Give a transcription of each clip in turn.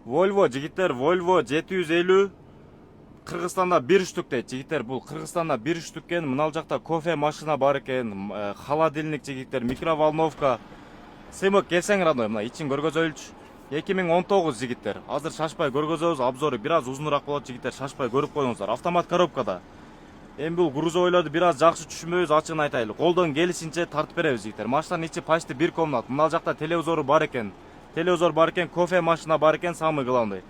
Volvo жигиттер, Volvo 750 Кыргызстанда 1 штук дейт жигиттер. Бул Кыргызстанда 1 штук экен. Мына жакта кофе машина бар экен, холодильник жигиттер, микроволновка. Сыймык келсеңер андай мына ичин көргөзөлчү. 2019 жигиттер. Азыр шашпай көргөзөбүз, обзору бир аз узунураак болот жигиттер. Шашпай көрүп коюңуздар. Автомат коробкада. Эми бул грузовойлорду бир аз жакшы түшүнбөйбүз, ачыгын айтайлы. Колдон келишинче тартып беребиз жигиттер. Машинанын ичи почти 1 комнат. Мына жакта телевизору бар экен. Кофе машина бар экен, самый главный.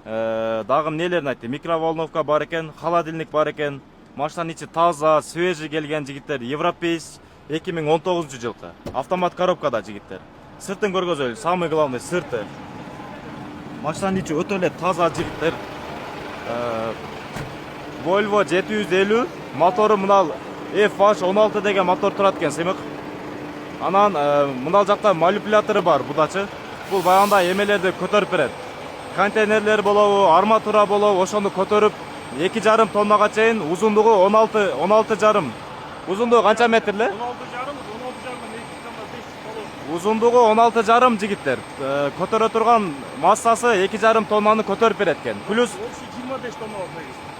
Дагы эмнелерин айтты? Микроволновка бар экен, холодильник бар экен. Машинанын ичи таза, свежий келген жигиттер. Европейс 2019 жылкы. Автомат коробкада жигиттер. Сыртын көргөзөлү, самый главный сырты. Машинанын ичи өтө эле таза жигиттер. Volvo 750 мотору мына F16 деген мотор турат экен, сыймык. Анан мына жакта манипулятору бар будачы. Бул баягындай эмелерди көтөрүп берет. Контейнерлер болобу, арматура болобу, ошону көтөрүп 2,5 тоннага чейин, узундугу 16,5. Узундугу канча метр эле? 16,5, 16,5 Узундугу 16,5 жигиттер. Көтөрө турган массасы 2,5 тоннаны көтөрүп берет экен. Плюс общий 25 тонналык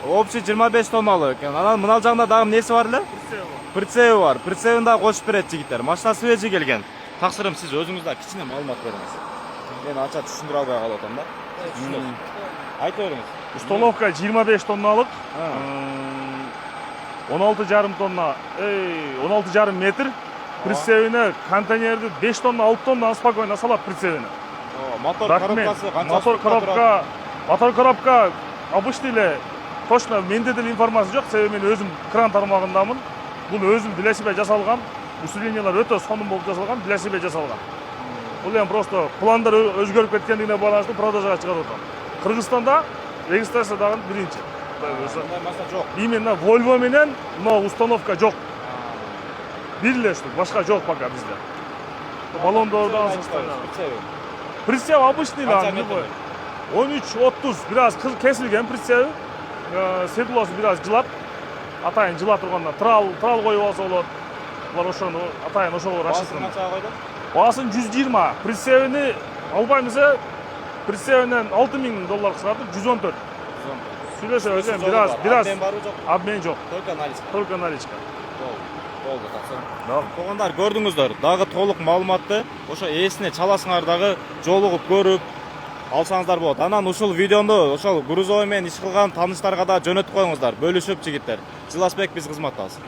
общий 25 негизи. тонналык экен. Анан мына жагында дагы эмнеси бар эле? Прицеби бар. Прицебин да кошуп берет жигиттер. Машина свежий келген. Таксырым сиз өзүңүз да кичине маалымат бериңиз. Мен ача түшүндүрө албай калып атам да. Айта бериңиз. Установка 25 тонналык. 16,5 тонна, 16,5 метр. Прицебине контейнерди 5 тонна, 6 тонна спокойно салат прицебине. Мотор коробкасы канча? Мотор коробка обычный эле. Точно менде деле информация жок, себеби мен өзүм кран тармагындамын. Бул өзүм для себя жасалган. Усилениялар өтө сонун болуп жасалган, для себя жасалган. Бул эми просто пландар өзгөрүп кеткендигине байланыштуу продажага чыгарып атам. Кыргызстанда регистрациядагы биринчи. Мындай машина жок. Именно Volvo менен но установка жок. Бир эле штук, башка жок пока бизде. Баллондордон прицеп обычный да, 13-30 бир аз кесилген прицеп. Седлосу бир аз жылап, атайын жыла турганда трал коюп алса болот. Булар ошону атайын ошого расчетын. Баасын 120, прицебини албайм десе, прицебинен $6,000 кыскартып 114. Сүйлөшөбүз эми бир аз обмен жок. Только наличка. Болду, таксырым. Туугандар, көрдүңүздөр. Дагы толук маалыматты ошо ээсине чаласыңар дагы жолугуп көрүп алсаңыздар болот. Анан ушул видеону ошол грузовой менен иш кылган тааныштарга да жөнөтүп коюңуздар. Бөлүшүп жигиттер. Жыласбек биз кызматтабыз.